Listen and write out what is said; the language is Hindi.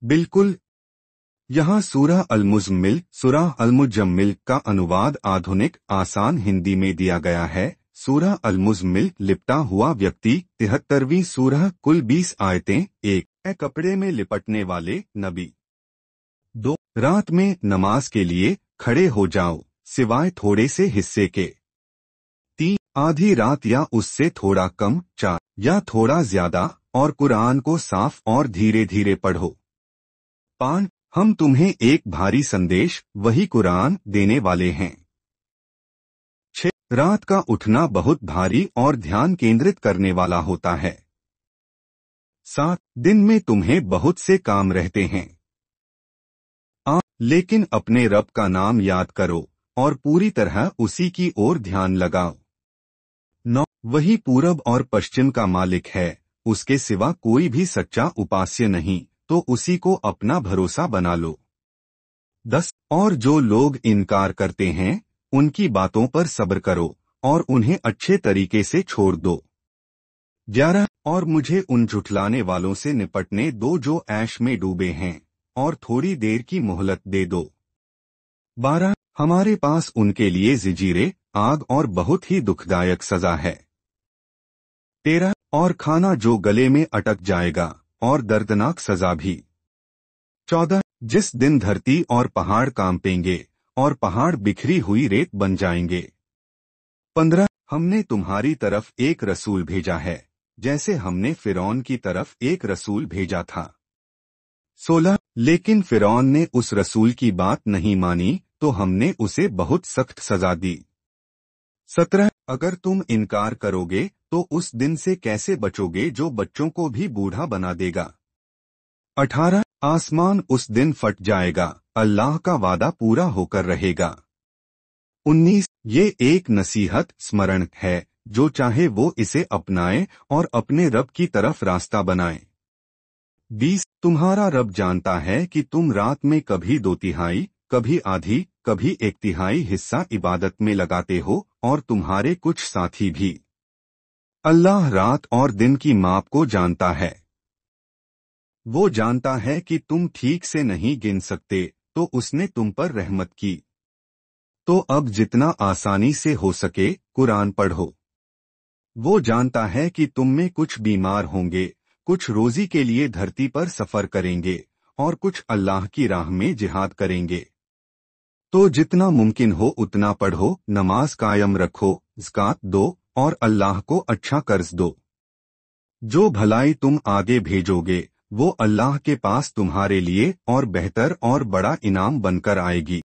बिल्कुल। यहाँ सूरह अल-मुज़म्मिल, सूरह अल-मुज़म्मिल का अनुवाद आधुनिक आसान हिंदी में दिया गया है। सूरह अल-मुज़म्मिल लिपटा हुआ व्यक्ति 73वीं सूरह, कुल 20 आयतें। 1 कपड़े में लिपटने वाले नबी। 2 रात में नमाज के लिए खड़े हो जाओ सिवाय थोड़े से हिस्से के। 3 आधी रात या उससे थोड़ा कम। 4 या थोड़ा ज्यादा और कुरान को साफ और धीरे धीरे पढ़ो। 5 हम तुम्हें एक भारी संदेश, वही कुरान, देने वाले हैं। 6 रात का उठना बहुत भारी और ध्यान केंद्रित करने वाला होता है। 7 दिन में तुम्हें बहुत से काम रहते हैं। 8 लेकिन अपने रब का नाम याद करो और पूरी तरह उसी की ओर ध्यान लगाओ। 9 वही पूरब और पश्चिम का मालिक है, उसके सिवा कोई भी सच्चा उपास्य नहीं, तो उसी को अपना भरोसा बना लो। 10 और जो लोग इनकार करते हैं उनकी बातों पर सब्र करो और उन्हें अच्छे तरीके से छोड़ दो। 11 और मुझे उन झुठलाने वालों से निपटने दो जो ऐश में डूबे हैं, और थोड़ी देर की मोहलत दे दो। 12 हमारे पास उनके लिए ज़ंजीरें, आग और बहुत ही दुखदायक सजा है। 13 और खाना जो गले में अटक जाएगा, और दर्दनाक सजा भी। 14 जिस दिन धरती और पहाड़ कांपेंगे और पहाड़ बिखरी हुई रेत बन जाएंगे। 15 हमने तुम्हारी तरफ एक रसूल भेजा है, जैसे हमने फिरौन की तरफ एक रसूल भेजा था। 16 लेकिन फिरौन ने उस रसूल की बात नहीं मानी, तो हमने उसे बहुत सख्त सजा दी। 17 अगर तुम इनकार करोगे तो उस दिन से कैसे बचोगे जो बच्चों को भी बूढ़ा बना देगा। 18 आसमान उस दिन फट जाएगा, अल्लाह का वादा पूरा होकर रहेगा। 19 ये एक नसीहत स्मरण है, जो चाहे वो इसे अपनाए और अपने रब की तरफ रास्ता बनाए। 20 तुम्हारा रब जानता है कि तुम रात में कभी 2/3, कभी आधी, कभी 1/3 हिस्सा इबादत में लगाते हो, और तुम्हारे कुछ साथी भी। अल्लाह रात और दिन की माप को जानता है। वो जानता है कि तुम ठीक से नहीं गिन सकते, तो उसने तुम पर रहमत की। तो अब जितना आसानी से हो सके कुरान पढ़ो। वो जानता है कि तुम में कुछ बीमार होंगे, कुछ रोजी के लिए धरती पर सफर करेंगे, और कुछ अल्लाह की राह में जिहाद करेंगे। तो जितना मुमकिन हो उतना पढ़ो, नमाज कायम रखो, ज़कात दो, और अल्लाह को अच्छा कर्ज दो। जो भलाई तुम आगे भेजोगे वो अल्लाह के पास तुम्हारे लिए और बेहतर और बड़ा इनाम बनकर आएगी।